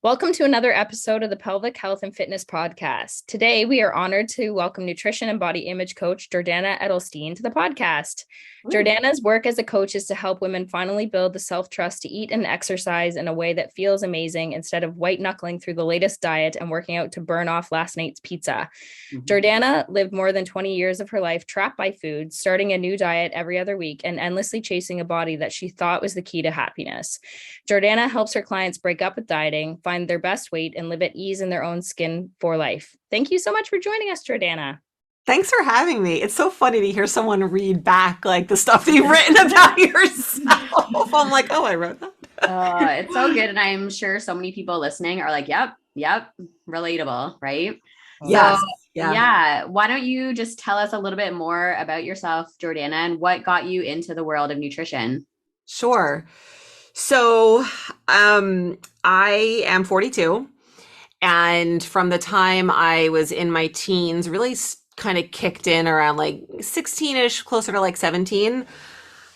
Welcome to another episode of the Pelvic Health and Fitness Podcast. Today, we are honored to welcome nutrition and body image coach Jordana Edelstein to the podcast. Ooh. Jordana's work as a coach is to help women finally build the self-trust to eat and exercise in a way that feels amazing instead of white knuckling through the latest diet and working out to burn off last night's pizza. Jordana lived more than 20 years of her life trapped by food, starting a new diet every other week and endlessly chasing a body that she thought was the key to happiness. Jordana helps her clients break up with dieting, find their best weight, and live at ease in their own skin for life. Thank you so much for joining us, Jordana. Thanks for having me. It's so funny to hear someone read back like the stuff that you've written about yourself. I'm like, oh, I wrote that. It's so good. And I'm sure so many people listening are like, yep, relatable, right? Yes. So, yeah. Why don't you just tell us a little bit more about yourself, Jordana, and what got you into the world of nutrition? Sure. So I am 42. And from the time I was in my teens, really kind of kicked in around like 16-ish, closer to like 17.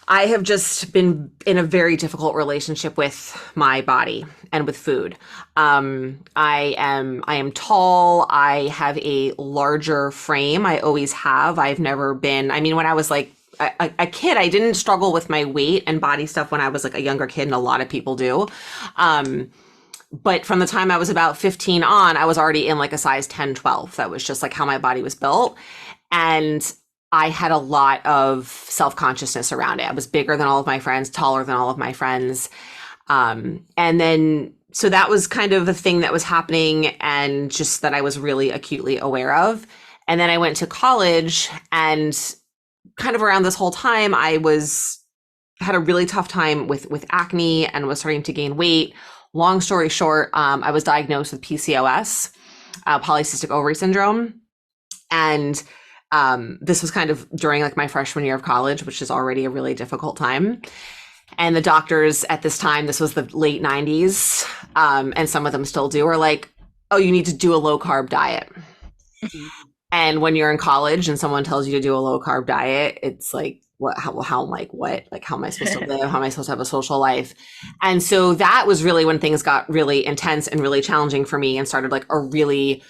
I have just been in a very difficult relationship with my body and with food. I am tall. I have a larger frame. I always have. I've never been, when I was like a kid, I didn't struggle with my weight and body stuff when I was like a younger kid, and a lot of people do. But from the time I was about 15 on, I was already in like a size 10, 12. That was just like how my body was built. And I had a lot of self-consciousness around it. I was bigger than all of my friends, taller than all of my friends. So that was kind of a thing that was happening, and just that I was really acutely aware of. And then I went to college, and kind of around this whole time, I had a really tough time with acne and was starting to gain weight. Long story short, I was diagnosed with PCOS, polycystic ovary syndrome. And this was kind of during like my freshman year of college, which is already a really difficult time. And the doctors at this time, this was the late 90s, and some of them still do, are like, oh, you need to do a low carb diet. And when you're in college and someone tells you to do a low carb diet, it's like, what, how am I supposed to live? How am I supposed to have a social life? And so that was really when things got really intense and really challenging for me, and started like a really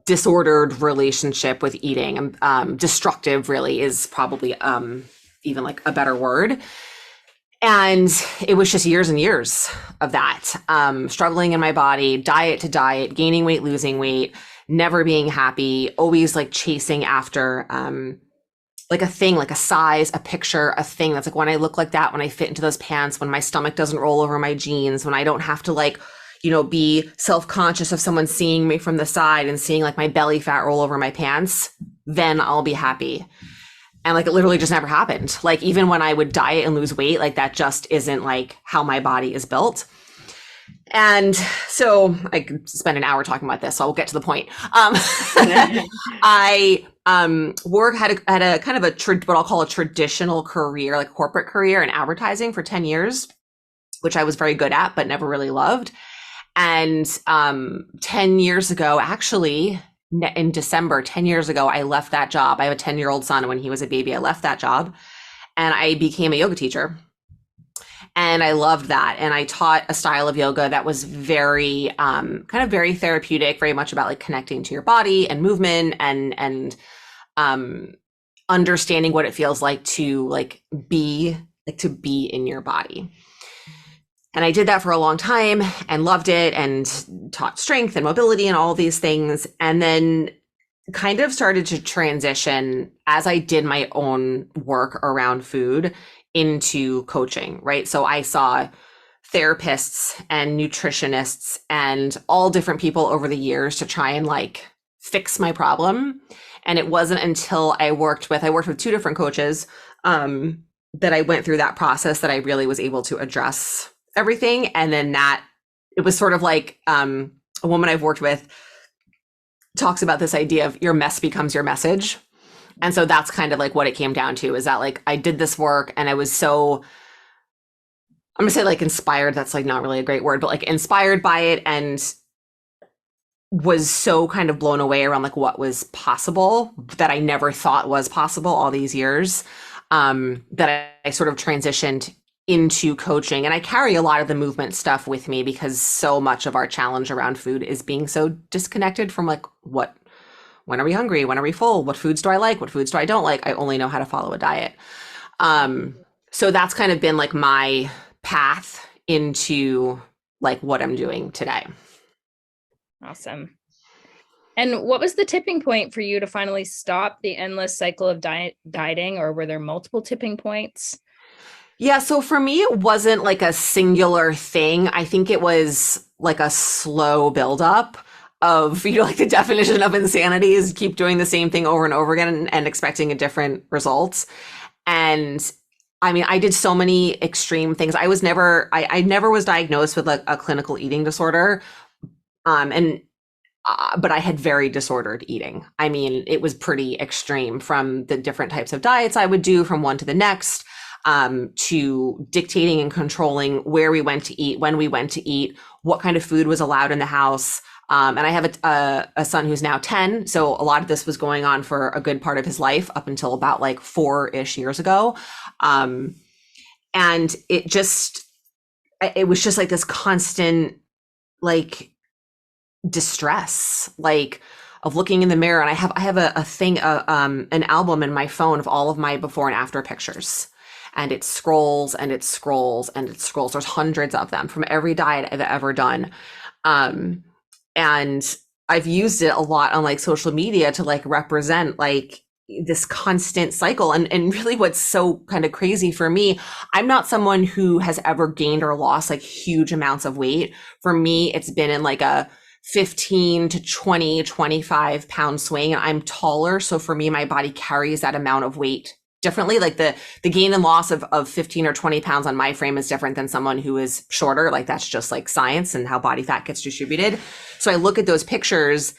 disordered relationship with eating. Destructive really is probably even like a better word. And it was just years and years of that, struggling in my body, diet to diet, gaining weight, losing weight, never being happy, always like chasing after like a thing, like a size, a picture, a thing that's like, when I look like that, when I fit into those pants, when my stomach doesn't roll over my jeans, when I don't have to like, be self-conscious of someone seeing me from the side and seeing like my belly fat roll over my pants, then I'll be happy. And like, it literally just never happened. Like, even when I would diet and lose weight, like that just isn't like how my body is built. And so I could spend an hour talking about this, so I'll get to the point. I had a kind of what I'll call a traditional career, like corporate career in advertising for 10 years, which I was very good at, but never really loved. And 10 years ago, actually, in December, 10 years ago, I left that job. I have a 10-year-old son, and when he was a baby, I left that job and I became a yoga teacher. And I loved that. And I taught a style of yoga that was very, very therapeutic, very much about like connecting to your body and movement and understanding what it feels like to be in your body. And I did that for a long time and loved it, and taught strength and mobility and all these things. And then kind of started to transition as I did my own work around food into coaching, right? So I saw therapists and nutritionists and all different people over the years to try and like fix my problem. And it wasn't until I worked with two different coaches that I went through that process that I really was able to address everything. And then it was sort of like a woman I've worked with talks about this idea of your mess becomes your message. And so that's kind of like what it came down to, is that like I did this work and I was so, I'm gonna say like inspired, that's like not really a great word, but like inspired by it, and was so kind of blown away around like what was possible that I never thought was possible all these years, that I sort of transitioned into coaching. And I carry a lot of the movement stuff with me because so much of our challenge around food is being so disconnected from like when are we hungry? When are we full? What foods do I like? What foods do I don't like? I only know how to follow a diet. So that's kind of been like my path into like what I'm doing today. Awesome. And what was the tipping point for you to finally stop the endless cycle of dieting, or were there multiple tipping points? Yeah, so for me, it wasn't like a singular thing. I think it was like a slow buildup of, like the definition of insanity is keep doing the same thing over and over again and expecting a different results. And I mean, I did so many extreme things. I never was diagnosed with like a clinical eating disorder. But I had very disordered eating. I mean, it was pretty extreme from the different types of diets I would do from one to the next, to dictating and controlling where we went to eat, when we went to eat, what kind of food was allowed in the house. And I have a son who's now 10. So a lot of this was going on for a good part of his life up until about like 4-ish years ago. And it was just like this constant, like, distress, like of looking in the mirror. And I have a thing, an album in my phone of all of my before and after pictures. And it scrolls and it scrolls and it scrolls. There's hundreds of them from every diet I've ever done. And I've used it a lot on like social media to like represent like this constant cycle. And really what's so kind of crazy for me, I'm not someone who has ever gained or lost like huge amounts of weight. For me, it's been in like a 15 to 20, 25 pound swing. And I'm taller. So for me, my body carries that amount of weight differently. Like the gain and loss of 15 or 20 pounds on my frame is different than someone who is shorter. Like that's just like science and how body fat gets distributed. So I look at those pictures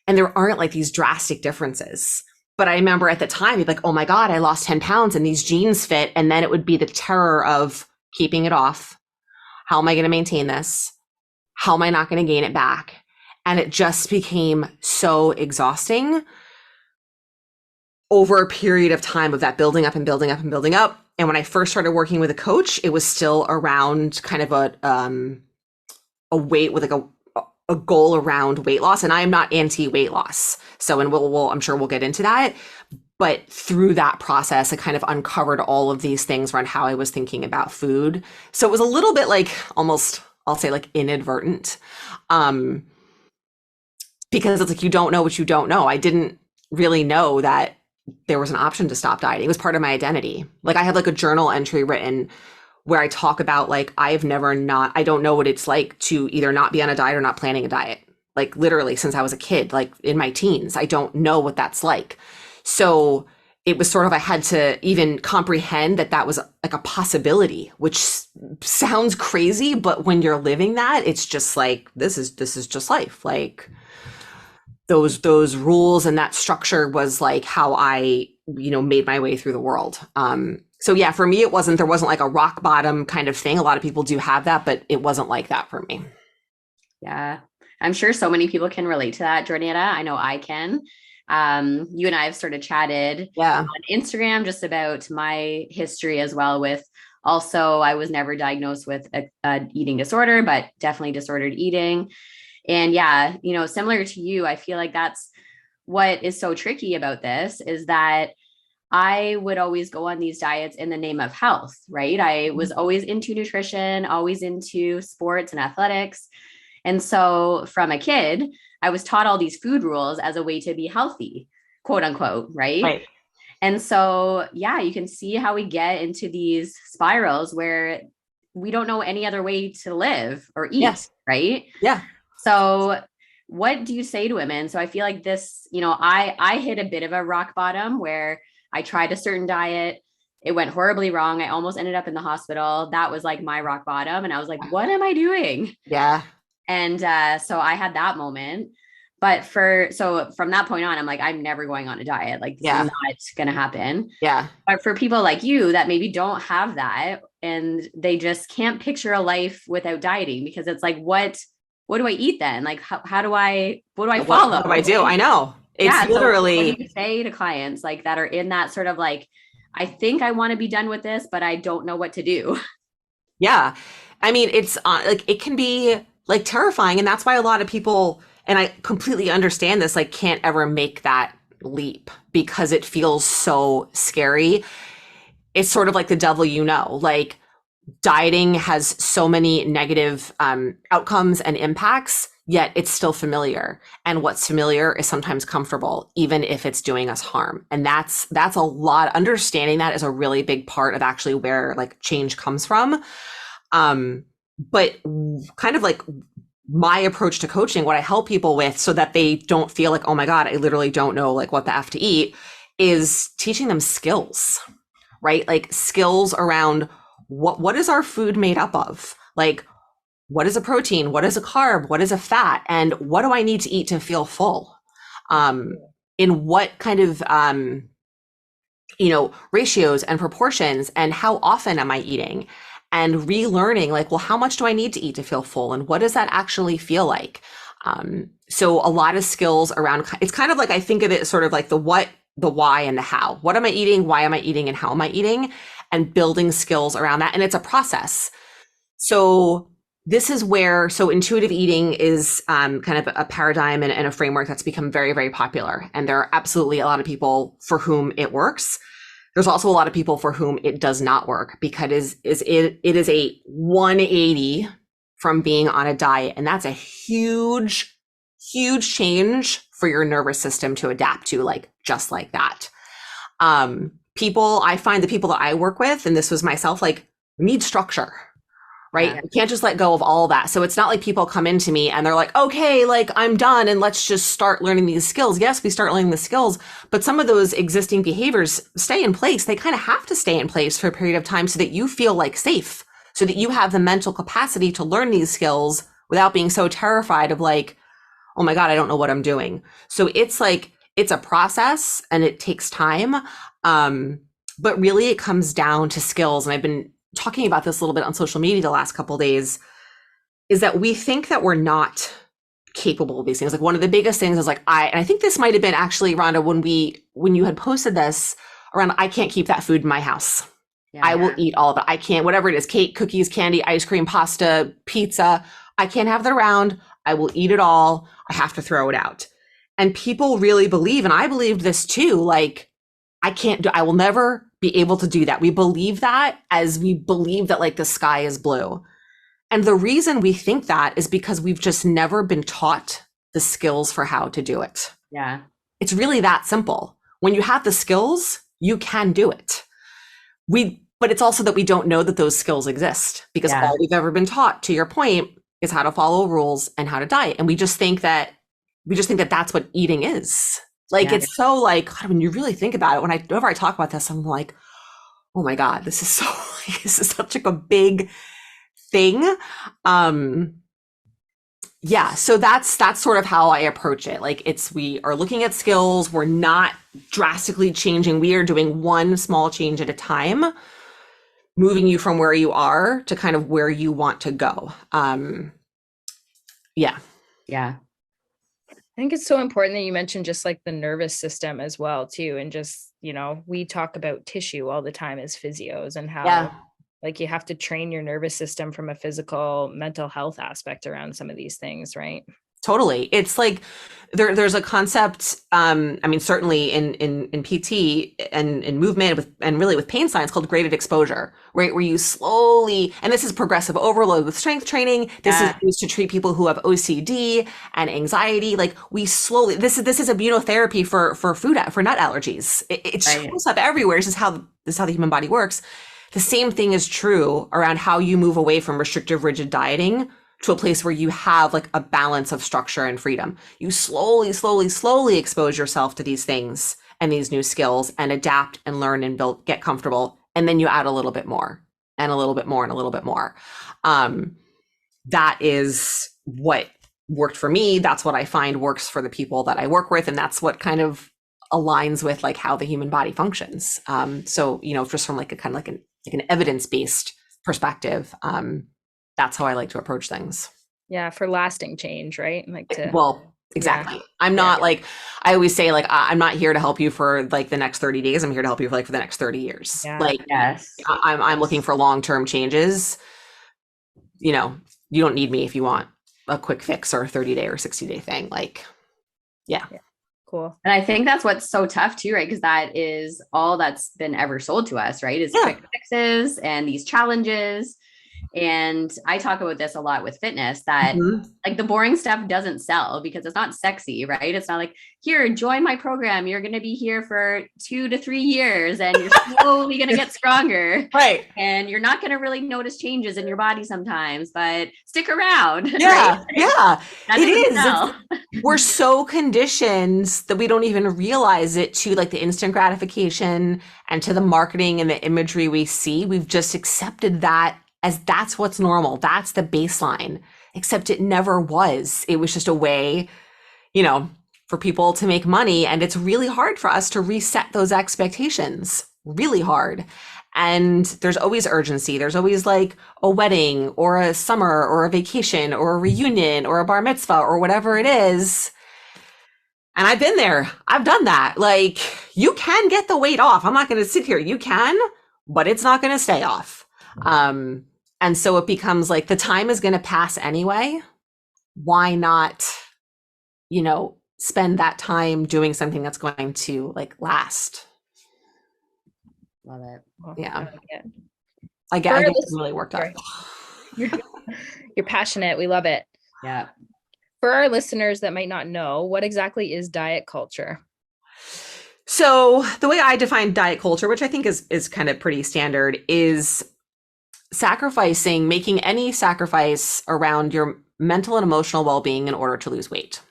and there aren't like these drastic differences. But I remember at the time, you'd be like, oh my God, I lost 10 pounds and these jeans fit. And then it would be the terror of keeping it off. How am I going to maintain this? How am I not going to gain it back? And it just became so exhausting over a period of time of that building up and building up and building up. And when I first started working with a coach, it was still around kind of a weight with like a goal around weight loss. And I am not anti-weight loss. So, and I'm sure we'll get into that. But through that process, I kind of uncovered all of these things around how I was thinking about food. So it was a little bit like almost, I'll say like inadvertent. Because it's like, you don't know what you don't know. I didn't really know that there was an option to stop dieting. It was part of my identity. Like I have like a journal entry written where I talk about like, I don't know what it's like to either not be on a diet or not planning a diet. Like literally since I was a kid, like in my teens, I don't know what that's like. So it was sort of, I had to even comprehend that was like a possibility, which sounds crazy, but when you're living that, it's just like, this is just life. Like those rules and that structure was like how I, made my way through the world. So yeah, for me, there wasn't like a rock bottom kind of thing. A lot of people do have that, but it wasn't like that for me. Yeah. I'm sure so many people can relate to that, Jordana. I know I can. You and I have sort of chatted on Instagram just about my history as well with also, I was never diagnosed with a eating disorder, but definitely disordered eating. And yeah, similar to you, I feel like that's what is so tricky about this is that I would always go on these diets in the name of health, right? I was always into nutrition, always into sports and athletics. And so from a kid, I was taught all these food rules as a way to be healthy, quote unquote, right? And so, yeah, you can see how we get into these spirals where we don't know any other way to live or eat, right? Yeah. So what do you say to women? So I feel like this, I hit a bit of a rock bottom where I tried a certain diet. It went horribly wrong. I almost ended up in the hospital. That was like my rock bottom. And I was like, what am I doing? Yeah. And so I had that moment. But so from that point on, I'm like, I'm never going on a diet. Like, this is not going to happen. Yeah. But for people like you that maybe don't have that and they just can't picture a life without dieting, because it's like, what do I eat then? Like, what do I follow? What do I do? I know. It's literally. So what do you say to clients like that are in that sort of like, I think I want to be done with this, but I don't know what to do? Yeah. I mean, it's like, it can be like terrifying. And that's why a lot of people, and I completely understand this, like can't ever make that leap because it feels so scary. It's sort of like the devil, like dieting has so many negative outcomes and impacts, yet it's still familiar. And what's familiar is sometimes comfortable, even if it's doing us harm. And that's a lot. Understanding that is a really big part of actually where like change comes from. But kind of like my approach to coaching, what I help people with so that they don't feel like, oh my God, I literally don't know like what the F to eat, is teaching them skills, right? Like skills around what is our food made up of? Like, what is a protein? What is a carb? What is a fat? And what do I need to eat to feel full? In what kind of, ratios and proportions, and how often am I eating? And relearning like, well, how much do I need to eat to feel full? And what does that actually feel like? So a lot of skills around, it's kind of like, I think of it sort of like the what, the why, and the how. What am I eating? Why am I eating? And how am I eating? And building skills around that. And it's a process. So this is where, so intuitive eating is kind of a paradigm and a framework that's become very, very popular. And there are absolutely a lot of people for whom it works. There's also a lot of people for whom it does not work because it is a 180 from being on a diet. And that's a huge, huge change for your nervous system to adapt to, like just like that. I find the people that I work with, and this was myself, like need structure, right? Yeah. You can't just let go of all that. So it's not like people come into me and they're like, okay, like I'm done and let's just start learning these skills. Yes, we start learning the skills, but some of those existing behaviors stay in place. They kind of have to stay in place for a period of time so that you feel like safe, so that you have the mental capacity to learn these skills without being so terrified of like, oh my God, I don't know what I'm doing. So it's like, it's a process and it takes time. But really it comes down to skills. And I've been talking about this a little bit on social media the last couple of days, is that we think that we're not capable of these things. Like one of the biggest things is like, and I think this might've been actually, Rhonda, when you had posted this around, I can't keep that food in my house. Yeah. I will eat all of it. I can't, whatever it is, cake, cookies, candy, ice cream, pasta, pizza. I can't have that around. I will eat it all. I have to throw it out. And people really believe, and I believed this too, like, I will never be able to do that. We believe that as we believe that like the sky is blue. And the reason we think that is because we've just never been taught the skills for how to do it. Yeah. It's really that simple. When you have the skills, you can do it. But it's also that we don't know that those skills exist because all we've ever been taught, to your point, is how to follow rules and how to diet. And we just think that that's what eating is. Like, it's so like, God, when you really think about it, whenever I talk about this, I'm like, oh my God, this is such like a big thing. So that's sort of how I approach it. Like we are looking at skills. We're not drastically changing. We are doing one small change at a time, moving you from where you are to kind of where you want to go. Yeah. I think it's so important that you mentioned just like the nervous system as well too. And just, we talk about tissue all the time as physios and how like you have to train your nervous system from a physical mental health aspect around some of these things, right? Totally. It's like there's a concept, certainly in PT and in movement and really with pain science called graded exposure, right? Where you slowly, and this is progressive overload with strength training. This is used to treat people who have OCD and anxiety. Like we slowly, this is immunotherapy for nut allergies. It shows up everywhere. This is how the human body works. The same thing is true around how you move away from restrictive, rigid dieting to a place where you have like a balance of structure and freedom. You slowly, slowly, slowly expose yourself to these things and these new skills and adapt and learn and build, get comfortable. And then you add a little bit more and a little bit more and a little bit more. That is what worked for me. That's what I find works for the people that I work with. And that's what kind of aligns with like how the human body functions. Just from like a kind of like an evidence-based perspective, that's how I like to approach things. Yeah. For lasting change, right? Exactly. Yeah. I'm not like, I always say like, I'm not here to help you for like the next 30 days. I'm here to help you for the next 30 years. Yeah. Like, yes. I'm looking for long-term changes. you know, you don't need me if you want a quick fix or a 30-day or 60-day thing. Like, yeah. Cool. And I think that's what's so tough too, right? Because that is all that's been ever sold to us, right? Is quick fixes and these challenges. And I talk about this a lot with fitness, that like the boring stuff doesn't sell because it's not sexy, right? It's not like, here, join my program. You're going to be here for 2 to 3 years and you're slowly going to get stronger. Right. And you're not going to really notice changes in your body sometimes, but stick around. Yeah. Right? Yeah. It is. We're so conditioned that we don't even realize it, to like the instant gratification and to the marketing and the imagery we see. We've just accepted that as that's what's normal. That's the baseline, except it never was. It was just a way, you know, for people to make money. And it's really hard for us to reset those expectations, really hard. And there's always urgency. There's always like a wedding or a summer or a vacation or a reunion or a bar mitzvah or whatever it is. And I've been there. I've done that. Like, you can get the weight off. I'm not going to sit here. You can, but it's not going to stay off. And so it becomes like the time is going to pass anyway. Why not, you know, spend that time doing something that's going to like last? Love it. Yeah. I get really worked up. You're passionate. We love it. Yeah. For our listeners that might not know, what exactly is diet culture? So the way I define diet culture, which I think is kind of pretty standard, is making any sacrifice around your mental and emotional well-being in order to lose weight.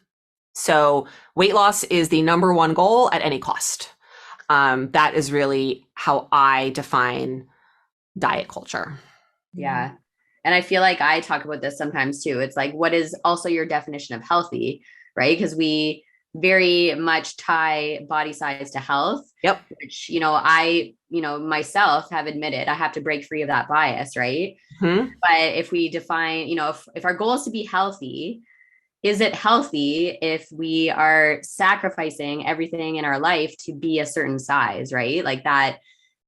So weight loss is the number one goal at any cost. That is really how I define diet culture. Yeah. And I feel like I talk about this sometimes too. It's like, what is also your definition of healthy, right? Because we very much tie body size to health. Yep. Which, I myself have admitted I have to break free of that bias, right? Mm-hmm. But if we define, if our goal is to be healthy, is it healthy if we are sacrificing everything in our life to be a certain size, right? Like that,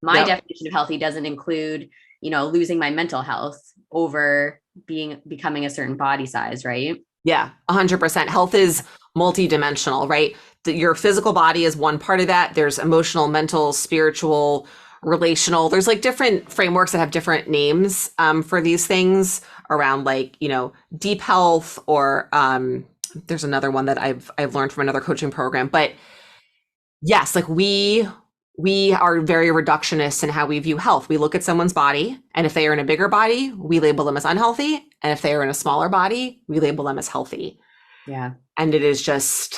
my definition of healthy doesn't include, losing my mental health over becoming a certain body size, right? Yeah, 100%. Health is multidimensional, right? Your physical body is one part of that. There's emotional, mental, spiritual, relational. There's like different frameworks that have different names for these things around, like, deep health, or there's another one that I've learned from another coaching program. But yes, like we are very reductionist in how we view health. We look at someone's body, and if they are in a bigger body, we label them as unhealthy. And if they are in a smaller body, we label them as healthy. Yeah. And it is just,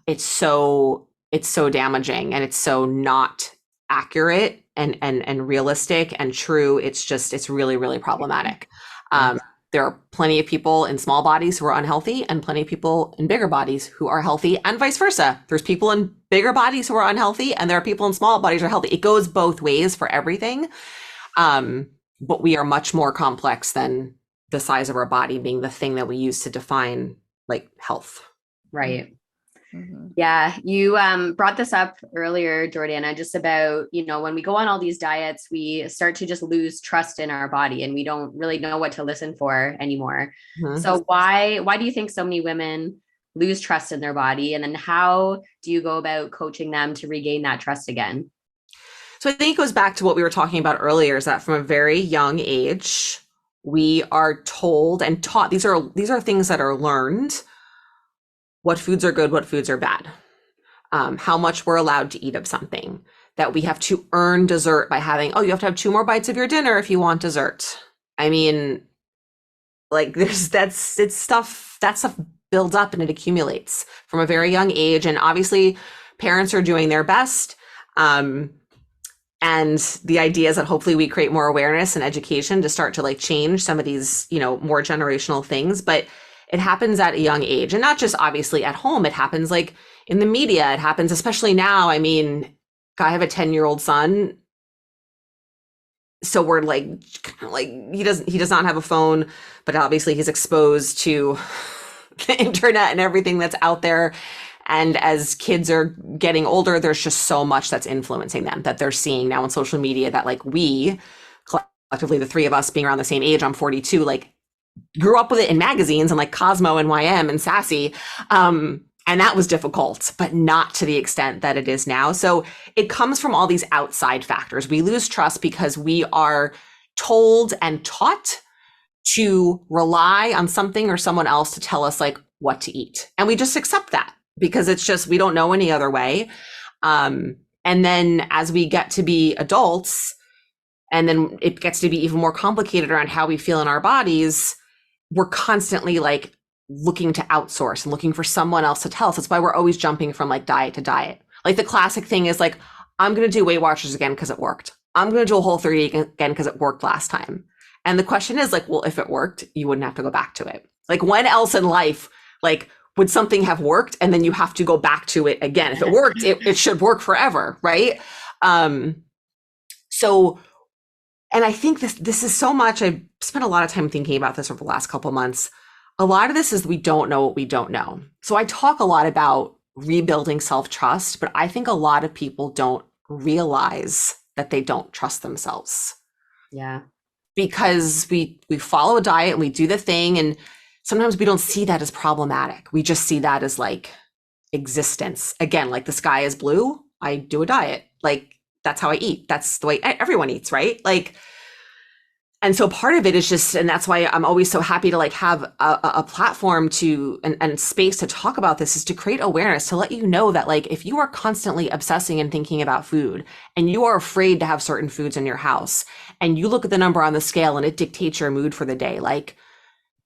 it's so damaging, and it's so not accurate and realistic and true. It's really, really problematic. There are plenty of people in small bodies who are unhealthy, and plenty of people in bigger bodies who are healthy, and vice versa. There's people in bigger bodies who are unhealthy, and there are people in small bodies who are healthy. It goes both ways for everything. But we are much more complex than the size of our body being the thing that we use to define like health. Right. Mm-hmm. Yeah. You brought this up earlier, Jordana, just about, when we go on all these diets, we start to just lose trust in our body, and we don't really know what to listen for anymore. Mm-hmm. So why do you think so many women lose trust in their body? And then how do you go about coaching them to regain that trust again? So I think it goes back to what we were talking about earlier, is that from a very young age, we are told and taught, these are things that are learned, what foods are good, what foods are bad, how much we're allowed to eat of something, that we have to earn dessert by having, you have to have 2 more bites of your dinner if you want dessert. I mean, like that stuff builds up and it accumulates from a very young age. And obviously parents are doing their best. And the idea is that hopefully we create more awareness and education to start to like change some of these, more generational things. But it happens at a young age, and not just obviously at home. It happens like in the media. It happens especially now. I mean, I have a 10-year-old son. So we're like he does not have a phone, but obviously he's exposed to the internet and everything that's out there. And as kids are getting older, there's just so much that's influencing them that they're seeing now on social media that like we collectively, the 3 of us being around the same age, I'm 42, like grew up with it in magazines and like Cosmo and YM and Sassy. And that was difficult, but not to the extent that it is now. So it comes from all these outside factors. We lose trust because we are told and taught to rely on something or someone else to tell us like what to eat. And we just accept that because it's just, we don't know any other way. And then as we get to be adults, and then it gets to be even more complicated around how we feel in our bodies, we're constantly like looking to outsource and looking for someone else to tell us. That's why we're always jumping from like diet to diet. Like the classic thing is like, I'm going to do Weight Watchers again because it worked. I'm going to do a Whole30 again because it worked last time. And the question is like, well, if it worked, you wouldn't have to go back to it. Like when else in life, like would something have worked and then you have to go back to it again? If it worked, it should work forever, right? So, and I think this is so much, I've spent a lot of time thinking about this over the last couple of months. A lot of this is we don't know what we don't know. So I talk a lot about rebuilding self-trust, but I think a lot of people don't realize that they don't trust themselves. Yeah. Because we follow a diet and we do the thing, and sometimes we don't see that as problematic. We just see that as like existence. Again, like the sky is blue, I do a diet. Like that's how I eat. That's the way everyone eats, right? Like, and so part of it is just, and that's why I'm always so happy to like have a platform to, and space to talk about this, is to create awareness, to let you know that like, if you are constantly obsessing and thinking about food and you are afraid to have certain foods in your house and you look at the number on the scale and it dictates your mood for the day, like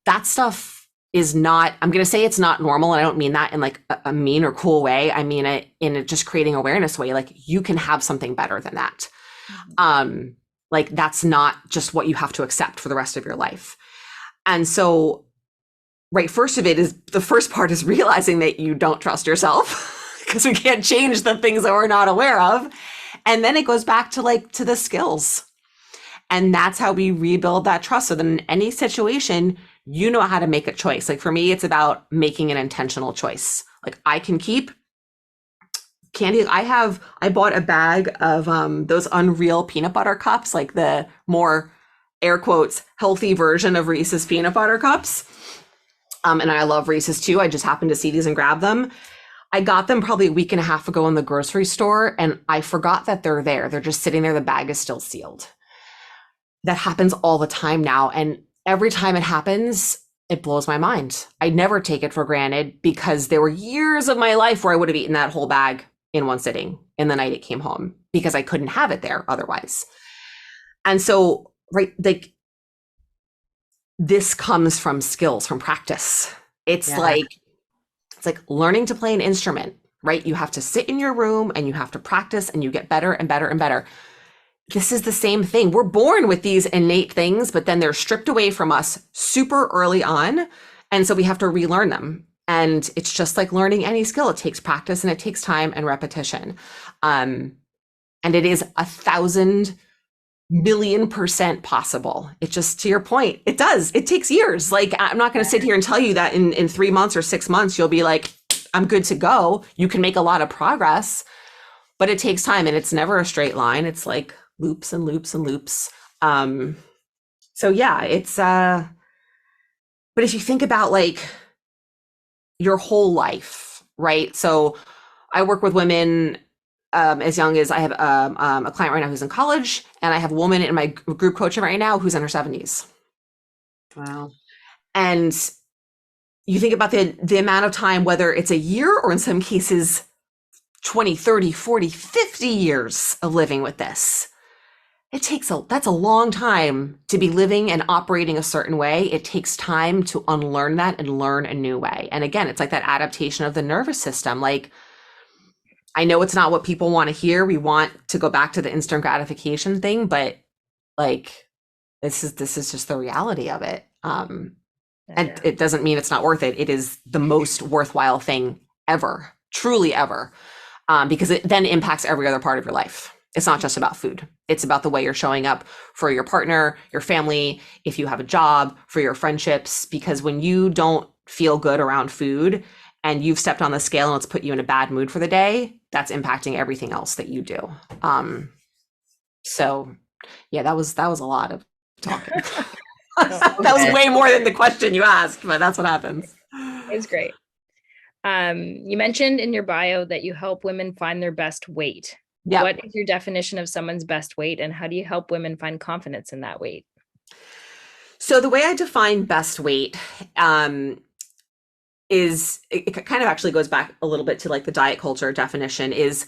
that stuff is not, I'm going to say it's not normal. And I don't mean that in like a mean or cool way. I mean it in just creating awareness way. Like you can have something better than that. Like that's not just what you have to accept for the rest of your life. And so, right, first of it is, the first part is realizing that you don't trust yourself because we can't change the things that we're not aware of. And then it goes back to like, to the skills. And that's how we rebuild that trust. So then in any situation, you know how to make a choice. Like for me, it's about making an intentional choice. Like I can keep candy. I bought a bag of those Unreal peanut butter cups, like the more air quotes healthy version of Reese's peanut butter cups. And I love Reese's too. I just happened to see these and grab them. I got them probably a week and a half ago in the grocery store and I forgot that they're there. They're just sitting there. The bag is still sealed. That happens all the time now. And every time it happens, it blows my mind. I never take it for granted because there were years of my life where I would have eaten that whole bag in one sitting in the night it came home because I couldn't have it there otherwise. And so, right, like this comes from skills, from practice. It's like learning to play an instrument, right? You have to sit in your room and you have to practice and you get better and better and better. This is the same thing. We're born with these innate things, but then they're stripped away from us super early on. And so we have to relearn them. And it's just like learning any skill. It takes practice and it takes time and repetition. And it is 1,000,000,000% possible. It just, to your point, it does. It takes years. Like, I'm not going to sit here and tell you that in 3 months or 6 months, you'll be like, I'm good to go. You can make a lot of progress, but it takes time and it's never a straight line. It's like loops and loops and loops. So yeah, it's, but if you think about like, your whole life, right? So I work with women as young as I have a client right now who's in college, and I have a woman in my group coaching right now who's in her 70s. Wow. And you think about the amount of time, whether it's a year or in some cases 20, 30, 40, 50 years of living with this. That's a long time to be living and operating a certain way. It takes time to unlearn that and learn a new way. And again, it's like that adaptation of the nervous system. Like, I know it's not what people want to hear. We want to go back to the instant gratification thing, but like, this is just the reality of it. And it doesn't mean it's not worth it. It is the most worthwhile thing ever, truly ever, because it then impacts every other part of your life. It's not just about food. It's about the way you're showing up for your partner, your family, if you have a job, for your friendships, because when you don't feel good around food and you've stepped on the scale and it's put you in a bad mood for the day, that's impacting everything else that you do. So yeah, that was a lot of talking. That was way more than the question you asked, but that's what happens. It's great. You mentioned in your bio that you help women find their best weight. Yep. What is your definition of someone's best weight, and how do you help women find confidence in that weight? So the way I define best weight is, it kind of actually goes back a little bit to like the diet culture definition, is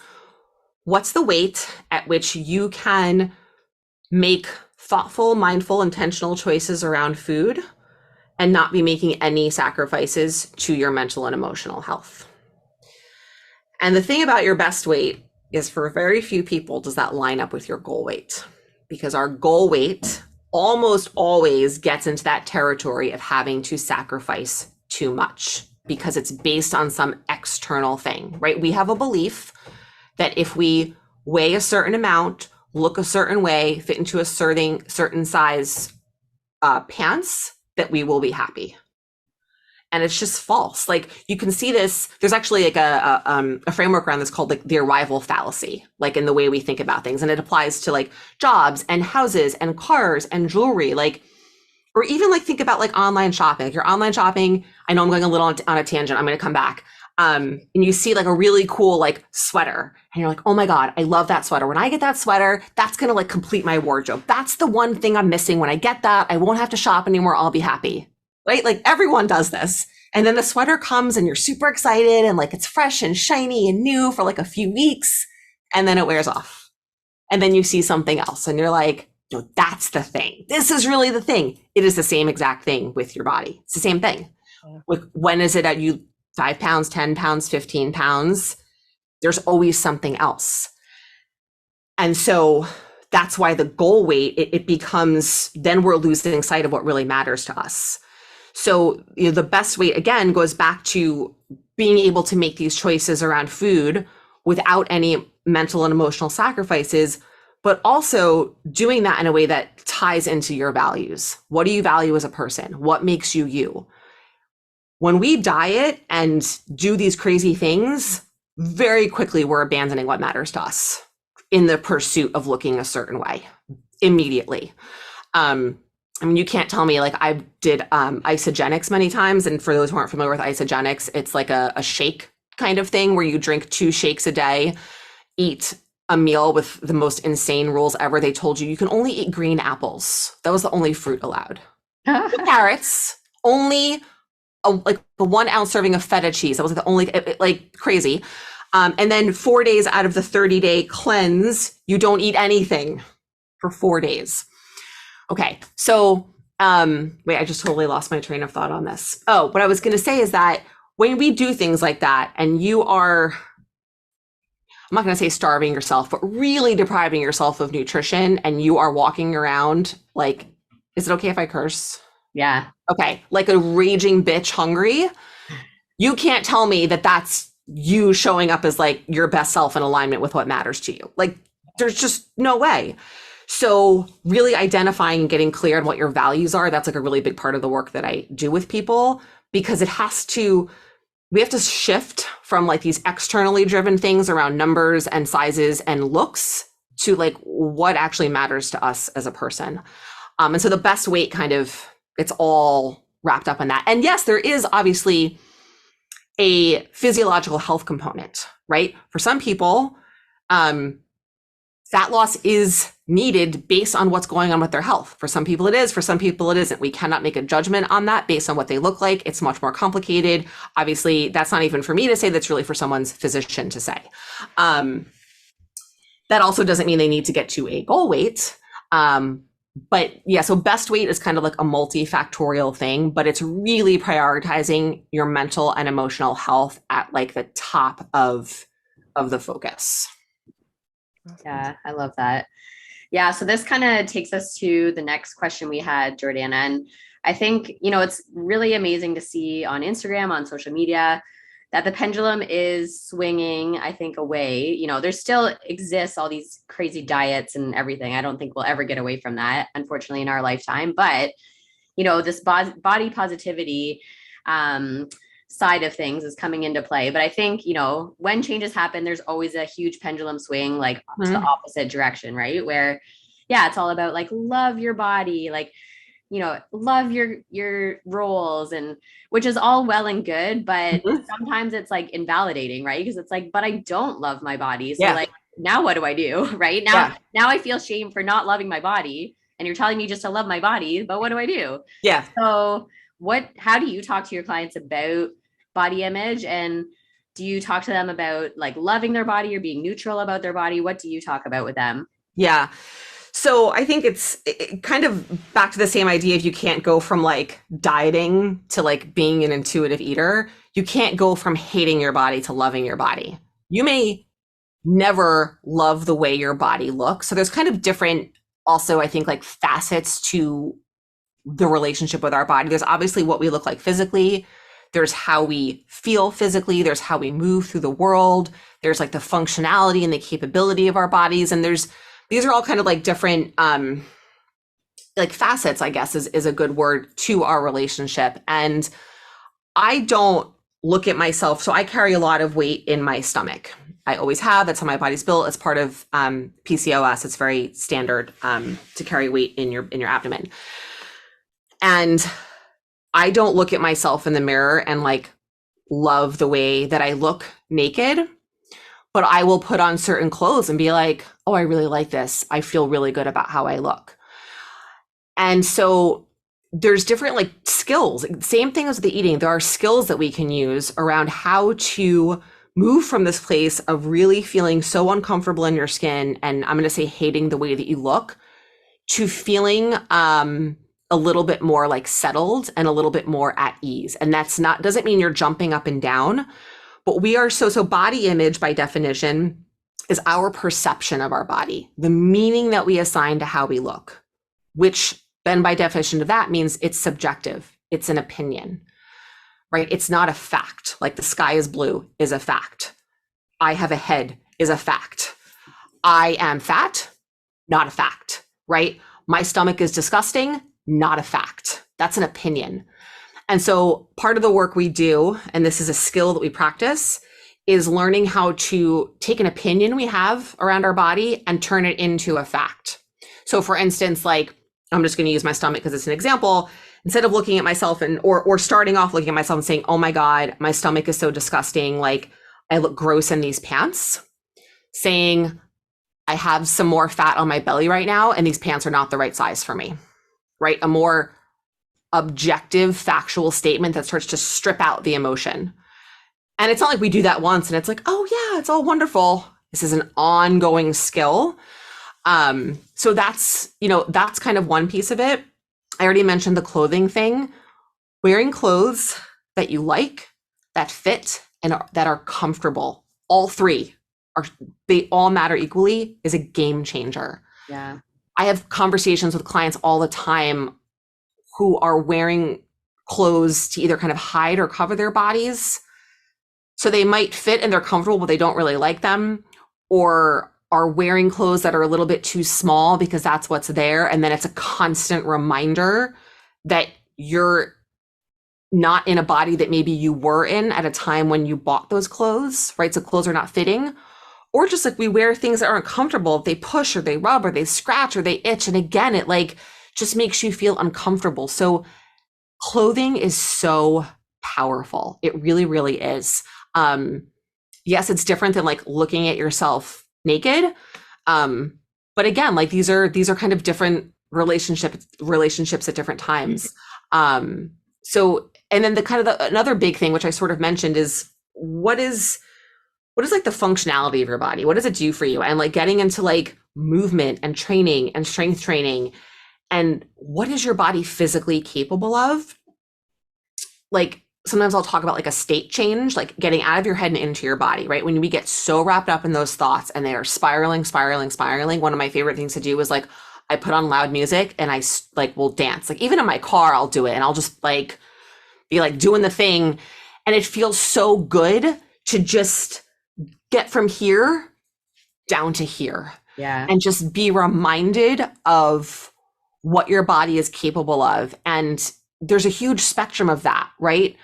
what's the weight at which you can make thoughtful, mindful, intentional choices around food and not be making any sacrifices to your mental and emotional health. And the thing about your best weight is, for very few people does that line up with your goal weight, because our goal weight almost always gets into that territory of having to sacrifice too much because it's based on some external thing, right? We have a belief that if we weigh a certain amount, look a certain way, fit into a certain size pants, that we will be happy. And it's just false. Like, you can see this, there's actually like a framework around this called like the arrival fallacy, like in the way we think about things. And it applies to like jobs and houses and cars and jewelry, like, or even like think about like online shopping. Like, you're online shopping, I know I'm going a little on a tangent, I'm going to come back. And you see like a really cool like sweater and you're like, oh my God, I love that sweater. When I get that sweater, that's going to like complete my wardrobe. That's the one thing I'm missing. When I get that, I won't have to shop anymore. I'll be happy. Right? Like, everyone does this. And then the sweater comes and you're super excited and like it's fresh and shiny and new for like a few weeks, and then it wears off. And then you see something else and you're like, no, that's the thing. This is really the thing. It is the same exact thing with your body. It's the same thing. When is it at you 5 pounds, 10 pounds, 15 pounds? There's always something else. And so that's why the goal weight, it becomes, then we're losing sight of what really matters to us. So, you know, the best weight, again, goes back to being able to make these choices around food without any mental and emotional sacrifices, but also doing that in a way that ties into your values. What do you value as a person? What makes you you? When we diet and do these crazy things, very quickly we're abandoning what matters to us in the pursuit of looking a certain way immediately. I mean, you can't tell me, like, I did isogenics many times. And for those who aren't familiar with isogenics, it's like a shake kind of thing where you drink 2 shakes a day, eat a meal with the most insane rules ever. They told you can only eat green apples. That was the only fruit allowed. No carrots, only like the 1 ounce serving of feta cheese. That was like the only, like, crazy. And then 4 days out of the 30-day cleanse, you don't eat anything for 4 days. Okay, so wait, I just totally lost my train of thought on this. Oh, what I was going to say is that when we do things like that, and you are, I'm not going to say starving yourself, but really depriving yourself of nutrition, and you are walking around like, is it okay if I curse? Yeah. Okay, like a raging bitch hungry. You can't tell me that that's you showing up as like your best self in alignment with what matters to you. Like, there's just no way. So really identifying and getting clear on what your values are, that's like a really big part of the work that I do with people, because we have to shift from like these externally driven things around numbers and sizes and looks to like what actually matters to us as a person. And so the best weight kind of, it's all wrapped up in that. And yes, there is obviously a physiological health component, right? For some people, fat loss is needed based on what's going on with their health. For some people it is, for some people it isn't. We cannot make a judgment on that based on what they look like. It's much more complicated. Obviously, that's not even for me to say, that's really for someone's physician to say. That also doesn't mean they need to get to a goal weight. But yeah, so best weight is kind of like a multifactorial thing, but it's really prioritizing your mental and emotional health at like the top of the focus. Yeah, I love that. Yeah, so this kind of takes us to the next question we had, Jordana. And I think, you know, it's really amazing to see on Instagram, on social media, that the pendulum is swinging, I think, away. You know, there still exists all these crazy diets and everything. I don't think we'll ever get away from that, unfortunately, in our lifetime. But, you know, this body positivity side of things is coming into play. But I think, you know, when changes happen, there's always a huge pendulum swing, like to the opposite direction, right? Where, yeah, it's all about like, love your body, like love your roles, and which is all well and good, but Mhm. sometimes it's like invalidating, right? Because it's like, but I don't love my body. So Yeah. like, now what do I do? Right now, now I feel shame for not loving my body. And you're telling me just to love my body, but what do I do? Yeah. So how do you talk to your clients about body image? And do you talk to them about like loving their body or being neutral about their body? What do you talk about with them? Yeah. So I think it's kind of back to the same idea. If you can't go from like dieting to like being an intuitive eater, you can't go from hating your body to loving your body. You may never love the way your body looks. So there's kind of different, also, I think, like facets to the relationship with our body. There's obviously what we look like physically. There's how we feel physically. There's how we move through the world. There's like the functionality and the capability of our bodies. And these are all kind of like different, like facets, I guess is a good word, to our relationship. And I don't look at myself. So I carry a lot of weight in my stomach. I always have. That's how my body's built. It's part of PCOS. It's very standard to carry weight in your abdomen. And I don't look at myself in the mirror and like love the way that I look naked, but I will put on certain clothes and be like, oh, I really like this. I feel really good about how I look. And so there's different like skills. Same thing as the eating. There are skills that we can use around how to move from this place of really feeling so uncomfortable in your skin, and I'm going to say hating the way that you look, to feeling a little bit more like settled and a little bit more at ease. And doesn't mean you're jumping up and down, but we are so body image by definition is our perception of our body, the meaning that we assign to how we look, which then by definition of that means it's subjective. It's an opinion, right? It's not a fact. Like the sky is blue is a fact. I have a head is a fact. I am fat, not a fact, right? My stomach is disgusting, not a fact. That's an opinion. And so part of the work we do, and this is a skill that we practice, is learning how to take an opinion we have around our body and turn it into a fact. So for instance, like, I'm just going to use my stomach because it's an example. Instead of looking at myself or starting off looking at myself and saying, oh my God, my stomach is so disgusting, like I look gross in these pants, saying, I have some more fat on my belly right now, and these pants are not the right size for me, right? A more objective, factual statement that starts to strip out the emotion. And it's not like we do that once and it's like, oh yeah, it's all wonderful. This is an ongoing skill. So that's kind of one piece of it. I already mentioned the clothing thing. Wearing clothes that you like, that fit, and that are comfortable. All three they all matter equally, is a game changer. Yeah. I have conversations with clients all the time who are wearing clothes to either kind of hide or cover their bodies. So they might fit and they're comfortable, but they don't really like them, or are wearing clothes that are a little bit too small because that's what's there. And then it's a constant reminder that you're not in a body that maybe you were in at a time when you bought those clothes, right? So clothes are not fitting. Or just like we wear things that aren't comfortable. They push or they rub or they scratch or they itch. And again, it like just makes you feel uncomfortable. So clothing is so powerful. It really, really is. Yes, it's different than like looking at yourself naked. But again, like these are kind of different relationships at different times. So, and then another big thing, which I sort of mentioned, is what is like the functionality of your body? What does it do for you? And like getting into like movement and training and strength training, and what is your body physically capable of? Like sometimes I'll talk about like a state change, like getting out of your head and into your body, right? When we get so wrapped up in those thoughts and they are spiraling, one of my favorite things to do is like, I put on loud music and I like will dance. Like even in my car, I'll do it and I'll just like be like doing the thing. And it feels so good to just get from here down to here. Yeah. And just be reminded of what your body is capable of. And there's a huge spectrum of that, right?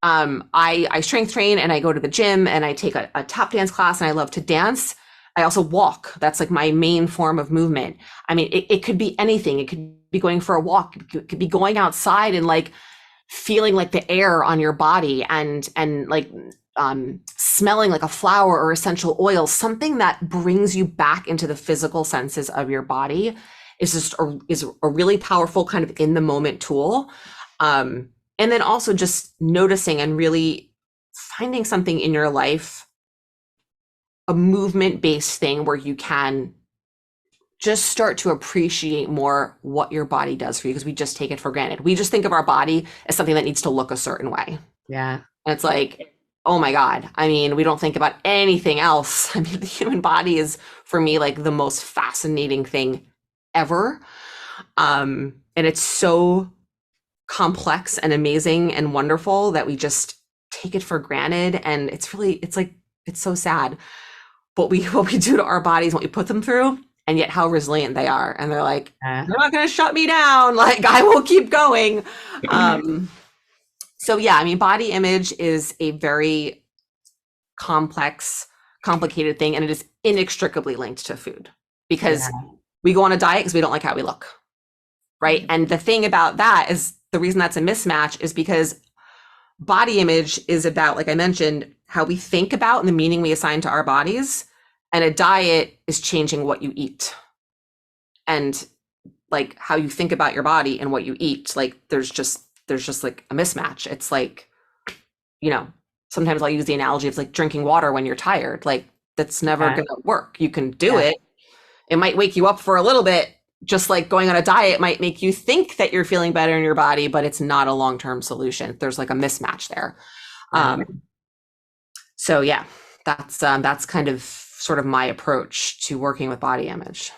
I strength train and I go to the gym and I take a tap dance class and I love to dance. I also walk. That's like my main form of movement. I mean, it could be anything. It could be going for a walk. It could be going outside and like feeling like the air on your body and like smelling like a flower or essential oil, something that brings you back into the physical senses of your body is just is a really powerful kind of in the moment tool. And then also just noticing and really finding something in your life, a movement based thing where you can just start to appreciate more what your body does for you, because we just take it for granted. We just think of our body as something that needs to look a certain way. Yeah. And it's like, oh my God. I mean, we don't think about anything else. I mean, the human body is for me like the most fascinating thing ever. And it's so complex and amazing and wonderful that we just take it for granted. And it's really, it's like, it's so sad what we do to our bodies, what we put them through, and yet how resilient they are. And they're like, they're not going to shut me down. Like, I will keep going. So yeah, I mean, body image is a very complex, complicated thing, and it is inextricably linked to food, because we go on a diet because we don't like how we look, right? And the thing about that is, the reason that's a mismatch is because body image is about, like I mentioned, how we think about and the meaning we assign to our bodies, and a diet is changing what you eat. And like how you think about your body and what you eat, like there's just like a mismatch. It's like, you know, sometimes I'll use the analogy of like drinking water when you're tired. Like that's never gonna work. You can do it. It might wake you up for a little bit, just like going on a diet might make you think that you're feeling better in your body, but it's not a long-term solution. There's like a mismatch there. So yeah, that's kind of sort of my approach to working with body image.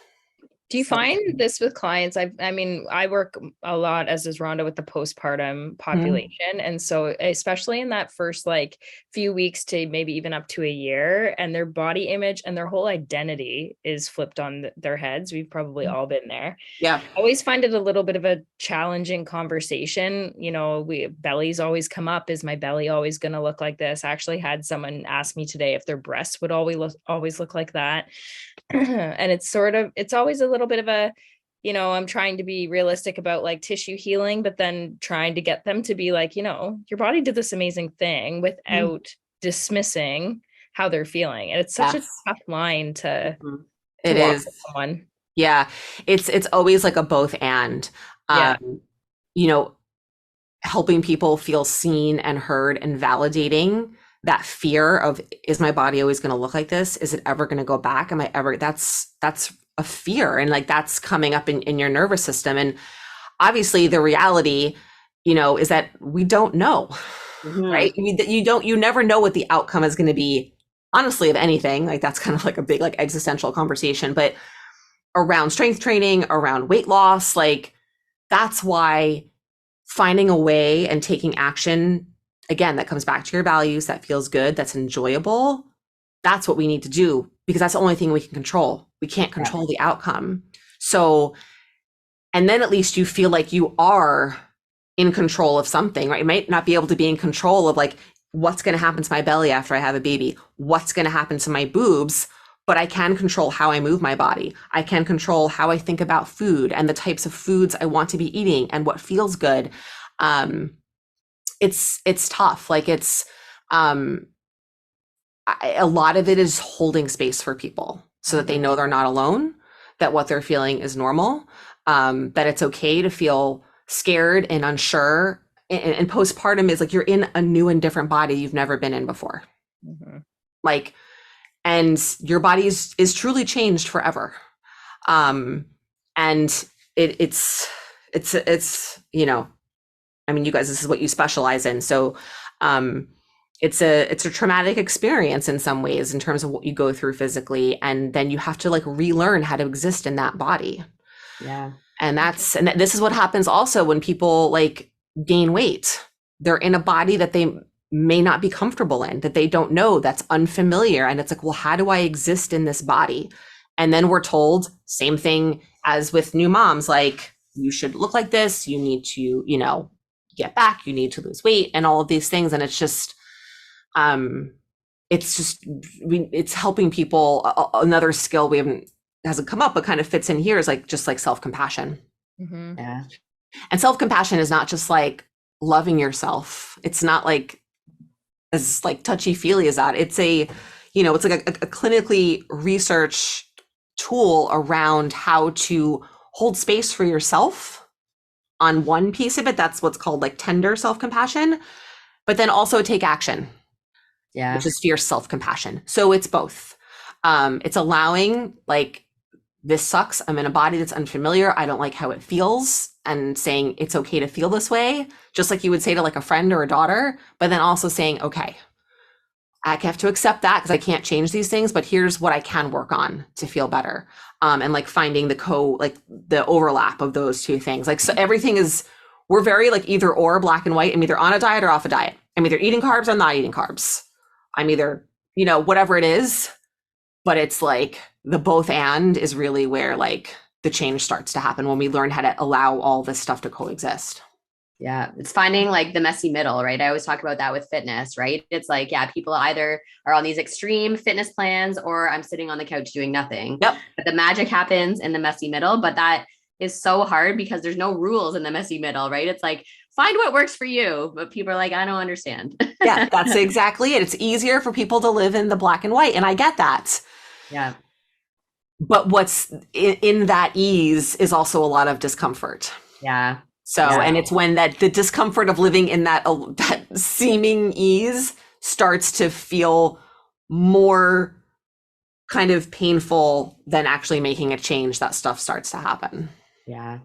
Do you find this with clients? I mean, I work a lot, as does Rhonda, with the postpartum population. And so especially in that first like few weeks to maybe even up to a year, and their body image and their whole identity is flipped on their heads. We've probably all been there. Yeah. I always find it a little bit of a challenging conversation. You know, bellies always come up. Is my belly always going to look like this? I actually had someone ask me today if their breasts would always look like that. And it's always a little bit of a, you know, I'm trying to be realistic about like tissue healing, but then trying to get them to be like, you know, your body did this amazing thing without dismissing how they're feeling. And it's such a tough line to it walk is with someone. Yeah. It's always like a both and, you know, helping people feel seen and heard and validating that fear of, is my body always going to look like this? Is it ever going to go back? Am I ever, that's a fear. And like, that's coming up in your nervous system. And obviously the reality, you know, is that we don't know, right? I mean, you never know what the outcome is going to be, honestly, of anything. Like that's kind of like a big, like existential conversation, but around strength training, around weight loss, like that's why finding a way and taking action, again, that comes back to your values, that feels good, that's enjoyable. That's what we need to do, because that's the only thing we can control. We can't control the outcome. So, and then at least you feel like you are in control of something, right? You might not be able to be in control of like, what's going to happen to my belly after I have a baby? What's going to happen to my boobs? But I can control how I move my body. I can control how I think about food and the types of foods I want to be eating and what feels good. It's tough. Like it's, a lot of it is holding space for people so that they know they're not alone, that what they're feeling is normal, that it's okay to feel scared and unsure. And postpartum is like, you're in a new and different body you've never been in before. Like, and your body is truly changed forever. And it's, you know, I mean, you guys, this is what you specialize in. So, it's a traumatic experience in some ways in terms of what you go through physically. And then you have to like relearn how to exist in that body. Yeah. And this is what happens also when people like gain weight. They're in a body that they may not be comfortable in, that they don't know, that's unfamiliar. And it's like, well, how do I exist in this body? And then we're told, same thing as with new moms, like you should look like this, you need to, you know, get back, you need to lose weight and all of these things. And it's just, it's just, it's helping people. Another skill hasn't come up, but kind of fits in here is like, just like self-compassion. Mm-hmm. Yeah. And self-compassion is not just like loving yourself. It's not like as like touchy-feely as that. It's it's like a clinically researched tool around how to hold space for yourself on one piece of it. That's what's called like tender self-compassion, but then also take action, which is fierce self-compassion. So it's both. It's allowing like, this sucks. I'm in a body that's unfamiliar. I don't like how it feels, and saying it's okay to feel this way, just like you would say to like a friend or a daughter, but then also saying, okay, I have to accept that because I can't change these things, but here's what I can work on to feel better. And like finding the overlap of those two things. Like, so everything we're very like either or, black and white. I'm either on a diet or off a diet. I'm either eating carbs or I'm not eating carbs. I'm either, whatever it is, but it's like the both and is really where like the change starts to happen, when we learn how to allow all this stuff to coexist. Yeah. It's finding like the messy middle, right? I always talk about that with fitness, right? It's like, yeah, people either are on these extreme fitness plans or I'm sitting on the couch doing nothing. Yep. But the magic happens in the messy middle, but that is so hard because there's no rules in the messy middle, right? It's like, find what works for you. But people are like, I don't understand. Yeah, that's exactly it. It's easier for people to live in the black and white. And I get that. Yeah. But what's in that ease is also a lot of discomfort. Yeah. So, and it's when the discomfort of living in that seeming ease starts to feel more kind of painful than actually making a change, that stuff starts to happen. Yeah.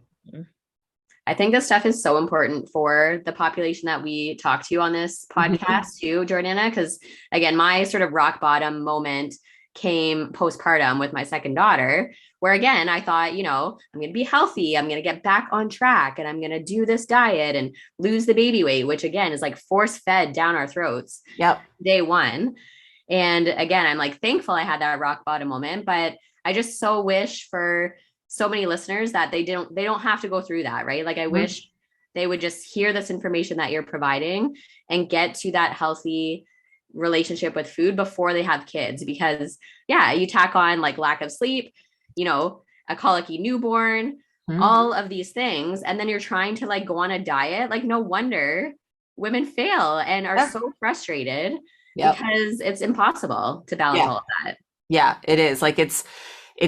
I think this stuff is so important for the population that we talk to on this podcast too, Jordana, because again, my sort of rock bottom moment came postpartum with my second daughter, where again, I thought, I'm going to be healthy. I'm going to get back on track and I'm going to do this diet and lose the baby weight, which again is like force fed down our throats. Yep. Day one. And again, I'm like thankful I had that rock bottom moment, but I just so wish for so many listeners that they don't have to go through that, right? Like I wish they would just hear this information that you're providing and get to that healthy relationship with food before they have kids, because you tack on like lack of sleep, a colicky newborn, all of these things. And then you're trying to like go on a diet. Like no wonder women fail and are so frustrated because it's impossible to balance all of that. Yeah, it is. Like it's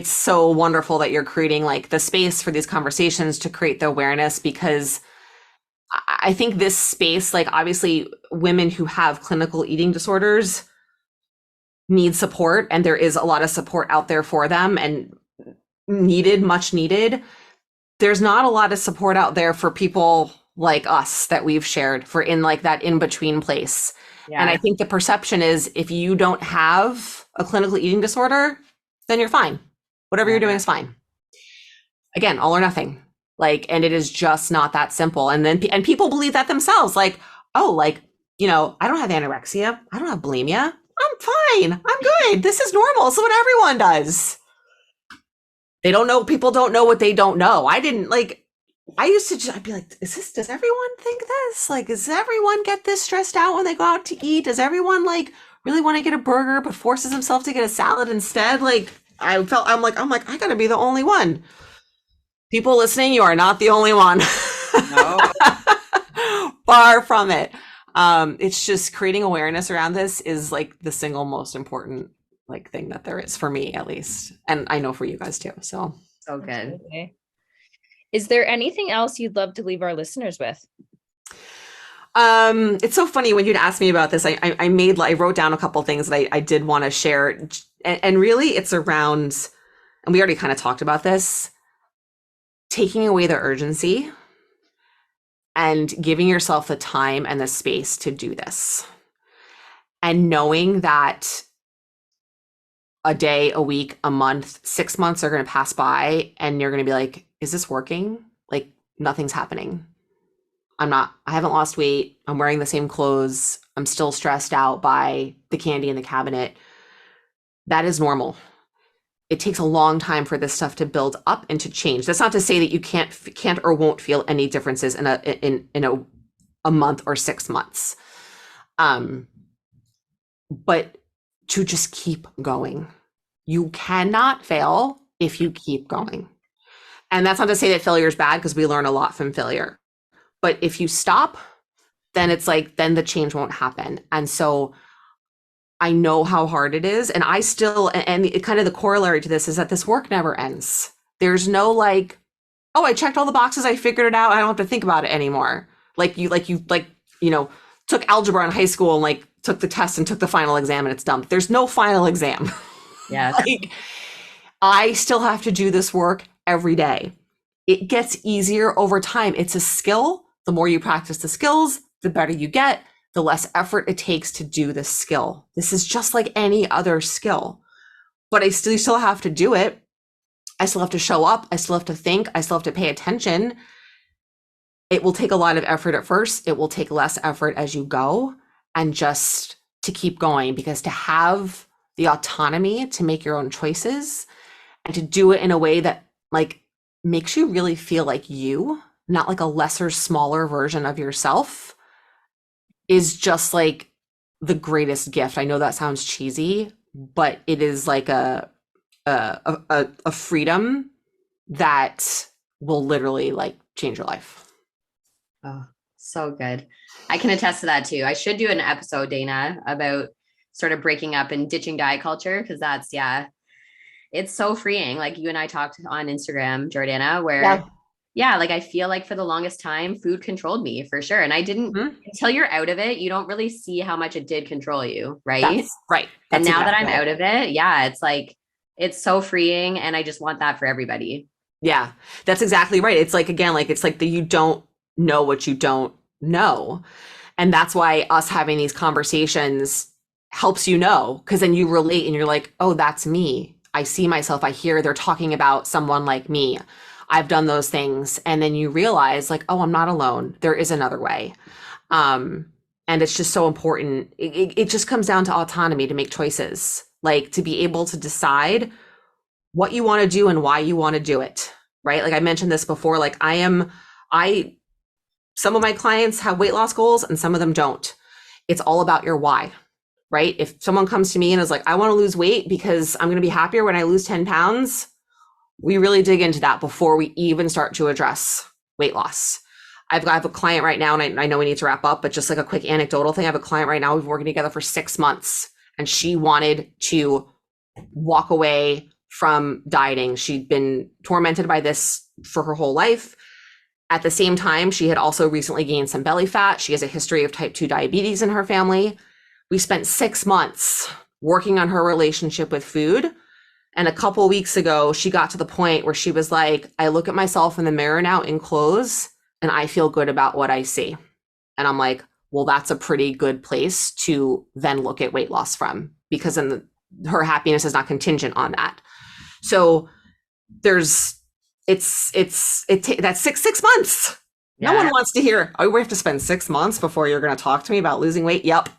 so wonderful that you're creating like the space for these conversations to create the awareness, because I think this space, like obviously women who have clinical eating disorders need support, and there is a lot of support out there for them and much needed. There's not a lot of support out there for people like us that we've shared, for in like that in-between place. Yeah. And I think the perception is if you don't have a clinical eating disorder, then you're fine. Whatever you're doing is fine. Again, all or nothing. Like, and it is just not that simple. And then, and people believe that themselves, like, oh, like, I don't have anorexia. I don't have bulimia. I'm fine. I'm good. This is normal. It's what everyone does. They don't know. People don't know what they don't know. I'd be like, does everyone think this? Like, does everyone get this stressed out when they go out to eat? Does everyone like really want to get a burger, but forces himself to get a salad instead? Like, I'm like, I gotta be the only one. People listening, you are not the only one. No. Far from it. It's just creating awareness around this is like the single most important like thing that there is for me, at least. And I know for you guys too. So good. Absolutely. Is there anything else you'd love to leave our listeners with? It's so funny when you'd ask me about this, I wrote down a couple things that I did want to share, and really it's around, and we already kind of talked about this, taking away the urgency and giving yourself the time and the space to do this, and knowing that a day, a week, a month, 6 months are going to pass by and you're going to be like, is this working? Like nothing's happening. I haven't lost weight. I'm wearing the same clothes. I'm still stressed out by the candy in the cabinet. That is normal. It takes a long time for this stuff to build up and to change. That's not to say that you can't or won't feel any differences in a month or 6 months. But to just keep going. You cannot fail if you keep going. And that's not to say that failure is bad, because we learn a lot from failure. But if you stop, then it's like, then the change won't happen. And so I know how hard it is. And I still, and it, kind of the corollary to this is that this work never ends. There's no like, oh, I checked all the boxes, I figured it out, I don't have to think about it anymore. Like you took algebra in high school and like took the test and took the final exam and it's done. There's no final exam. Yeah. Like, I still have to do this work every day. It gets easier over time. It's a skill. The more you practice the skills, the better you get, the less effort it takes to do the skill. This is just like any other skill, but I still have to do it. I still have to show up. I still have to think. I still have to pay attention. It will take a lot of effort at first. It will take less effort as you go, and just to keep going, because to have the autonomy to make your own choices and to do it in a way that like makes you really feel like you, not like a lesser, smaller version of yourself, is just like the greatest gift. I know that sounds cheesy, but it is like a freedom that will literally like change your life. Oh, so good. I can attest to that too. I should do an episode, Dayna, about sort of breaking up and ditching diet culture, because that's, yeah, it's so freeing. Like you and I talked on Instagram, Jordana, where like I feel like for the longest time, food controlled me for sure. And I didn't, until you're out of it, you don't really see how much it did control you. Right. That's right. And now that I'm out of it, yeah, it's like, it's so freeing. And I just want that for everybody. Yeah, that's exactly right. It's like, again, like, it's like you don't know what you don't know. And that's why us having these conversations helps you know, because then you relate and you're like, oh, that's me. I see myself. I hear they're talking about someone like me. I've done those things. And then you realize like, oh, I'm not alone. There is another way. And it's just so important. It just comes down to autonomy, to make choices, like to be able to decide what you want to do and why you want to do it. Right. Like I mentioned this before, like some of my clients have weight loss goals and some of them don't. It's all about your why, right? If someone comes to me and is like, I want to lose weight because I'm going to be happier when I lose 10 pounds, we really dig into that before we even start to address weight loss. I have a client right now, and I know we need to wrap up, but just like a quick anecdotal thing. I have a client right now, we've been working together for 6 months, and she wanted to walk away from dieting. She'd been tormented by this for her whole life. At the same time, she had also recently gained some belly fat. She has a history of type 2 diabetes in her family. We spent 6 months working on her relationship with food. And a couple of weeks ago, she got to the point where she was like, I look at myself in the mirror now in clothes and I feel good about what I see. And I'm like, well, that's a pretty good place to then look at weight loss from, because then her happiness is not contingent on that. So that's 6 months. Yeah. No one wants to hear, oh, we have to spend 6 months before you're going to talk to me about losing weight. Yep.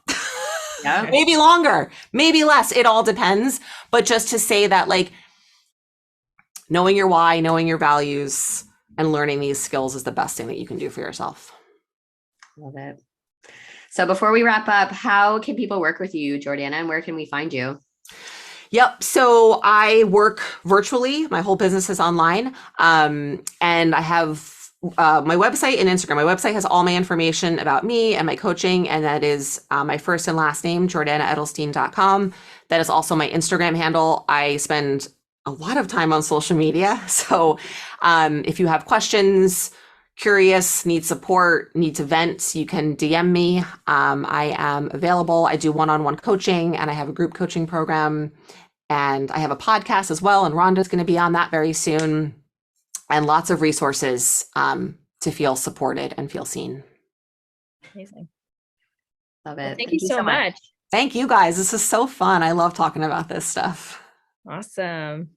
Yeah. Maybe longer, maybe less. It all depends. But just to say that, like, knowing your why, knowing your values, and learning these skills is the best thing that you can do for yourself. Love it. So before we wrap up, how can people work with you, Jordana, and where can we find you? Yep. So I work virtually. My whole business is online. And I have my website and Instagram. My website has all my information about me and my coaching. And that is my first and last name, JordanaEdelstein.com. That is also my Instagram handle. I spend a lot of time on social media. So if you have questions, curious, need support, need to vent, you can DM me. I am available. I do one-on-one coaching, and I have a group coaching program, and I have a podcast as well. And Rhonda's going to be on that very soon, and lots of resources to feel supported and feel seen. Amazing. Love it. Well, thank you so much. Thank you guys. This is so fun. I love talking about this stuff. Awesome.